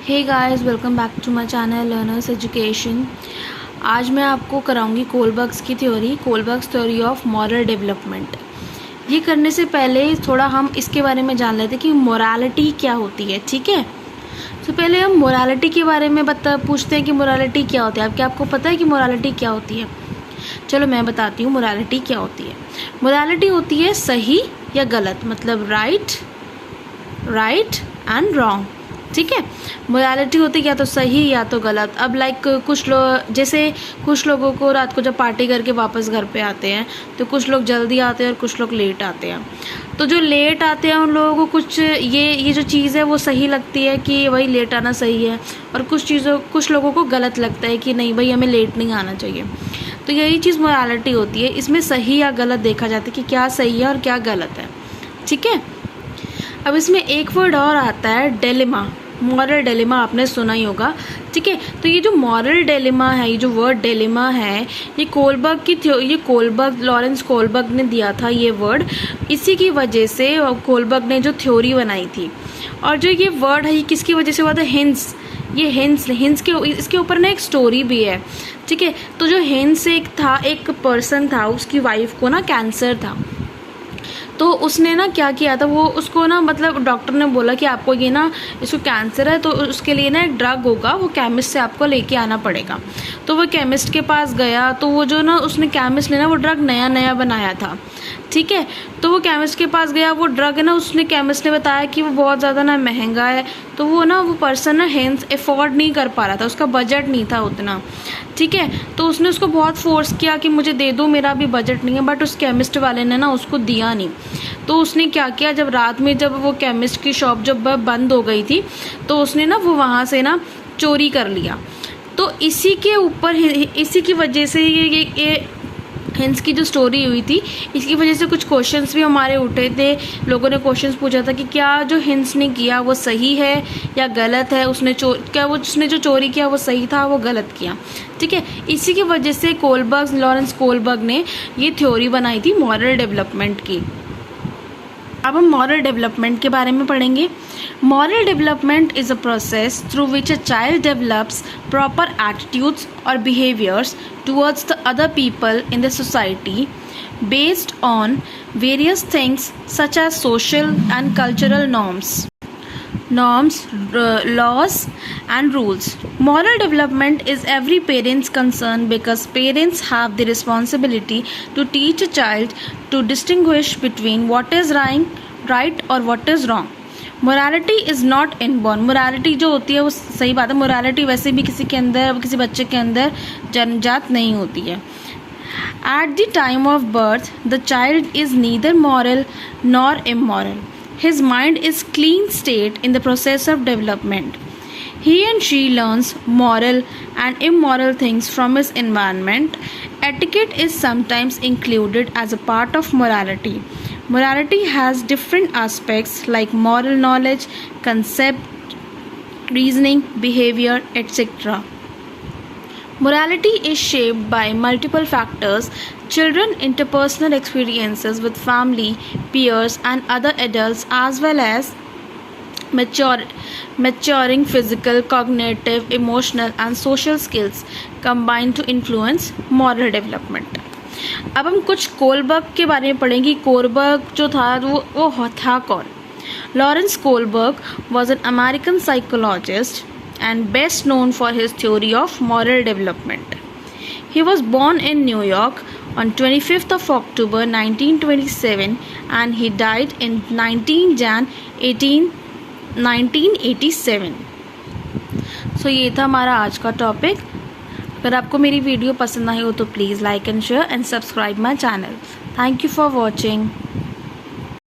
Hey guys, welcome back to my channel learners education. आज मैं आपको कराऊंगी कोलबर्ग्स की theory, Kohlberg's theory of moral development. ये करने से पहले थोड़ा हम इसके बारे में जान लेते हैं कि मोरालिटी क्या होती है। ठीक है, तो पहले हम मोरालिटी के बारे में पूछते हैं कि मोरालिटी क्या होती है। क्या आपको पता है कि मोरालिटी क्या होती है? चलो मैं बताती हूँ मोरालिटी क्या होती है। मोरालिटी होती है सही या गलत, मतलब राइट एंड रॉन्ग। ठीक है, मोरालिटी होती है या तो सही या तो गलत। अब कुछ लोगों को रात को जब पार्टी करके वापस घर पे आते हैं तो कुछ लोग जल्दी आते हैं और कुछ लोग लेट आते हैं। तो जो लेट आते हैं उन लोगों को कुछ ये जो चीज़ है वो सही लगती है कि भाई लेट आना सही है, और कुछ लोगों को गलत लगता है कि नहीं भाई हमें लेट नहीं आना चाहिए। तो यही चीज़ मोरालिटी होती है। इसमें सही या गलत देखा जाता है कि क्या सही है और क्या गलत है। ठीक है, अब इसमें एक वर्ड और आता है डेलिमा। मॉरल डेलिमा आपने सुना ही होगा। ठीक है, तो ये जो मॉरल डेलिमा है, ये जो वर्ड डेलिमा है, ये लॉरेंस कोलबर्ग ने दिया था ये वर्ड। इसी की वजह से कोलबर्ग ने जो थ्योरी बनाई थी। और जो ये वर्ड है ये किसकी वजह से हुआ था? हिंस के इसके ऊपर ना एक स्टोरी भी है। ठीक है, तो जो हिंस एक पर्सन था, उसकी वाइफ को ना कैंसर था। तो उसने ना क्या किया था, वो उसको ना मतलब डॉक्टर ने बोला कि आपको ये ना इसको कैंसर है, तो उसके लिए ना एक ड्रग होगा, वो केमिस्ट से आपको लेके आना पड़ेगा। तो वो केमिस्ट के पास गया, तो वो जो ना उसने केमिस्ट ने ना वो ड्रग नया बनाया था। ठीक है, तो वो केमिस्ट के पास गया, वो ड्रग है ना उसने केमिस्ट ने बताया कि वो बहुत ज़्यादा ना महंगा है। तो वो पर्सन ना हेंस अफोर्ड नहीं कर पा रहा था, उसका बजट नहीं था उतना। ठीक है, तो उसने उसको बहुत फोर्स किया कि मुझे दे दो, मेरा अभी बजट नहीं है। बट उस केमिस्ट वाले ने ना उसको दिया नहीं। तो उसने क्या किया, जब रात में जब वो केमिस्ट की शॉप जब बंद हो गई थी, तो उसने ना वो वहाँ से ना चोरी कर लिया। तो इसी की वजह से ये हिंस की जो स्टोरी हुई थी, इसकी वजह से कुछ क्वेश्चंस भी हमारे उठे थे। लोगों ने क्वेश्चंस पूछा था कि क्या जो हिंस ने किया वो सही है या गलत है। उसने जो चोरी किया वो सही था, वो गलत किया। ठीक है, इसी की वजह से लॉरेंस कोलबर्ग ने ये थ्योरी बनाई थी मॉरल डेवलपमेंट की। अब हम मॉरल डेवलपमेंट के बारे में पढ़ेंगे। Moral development is a process through which a child develops proper attitudes और behaviours towards the other people in the society based on various things such as social and cultural norms, laws and rules. Moral development is every parent's concern because parents have the responsibility to teach a child to distinguish between what is right or what is wrong. Morality is not inborn. Morality जो होती है वो सही बात है, morality वैसे भी किसी बच्चे के अंदर जन्मजात नहीं होती है। At the time of birth, the child is neither moral nor immoral. His mind is clean state in the process of development. He and she learns moral and immoral things from his environment. Etiquette is sometimes included as a part of morality. Morality has different aspects like moral knowledge, concept, reasoning, behavior, etc. Morality is shaped by multiple factors: children, interpersonal experiences with family, peers, and other adults, as well as maturing physical, cognitive, emotional, and social skills combine to influence moral development. अब हम कुछ Kohlberg के बारे में पढ़ेंगे। Kohlberg जो था वो था कौन? Lawrence Kohlberg was an American psychologist and best known for his theory of moral development. He was born in New York on 25th of October 1927 and he died in 19 Jan 1987. So ये था हमारा आज का topic. अगर आपको मेरी video पसंद आई हो तो please like and share and subscribe my channel. Thank you for watching.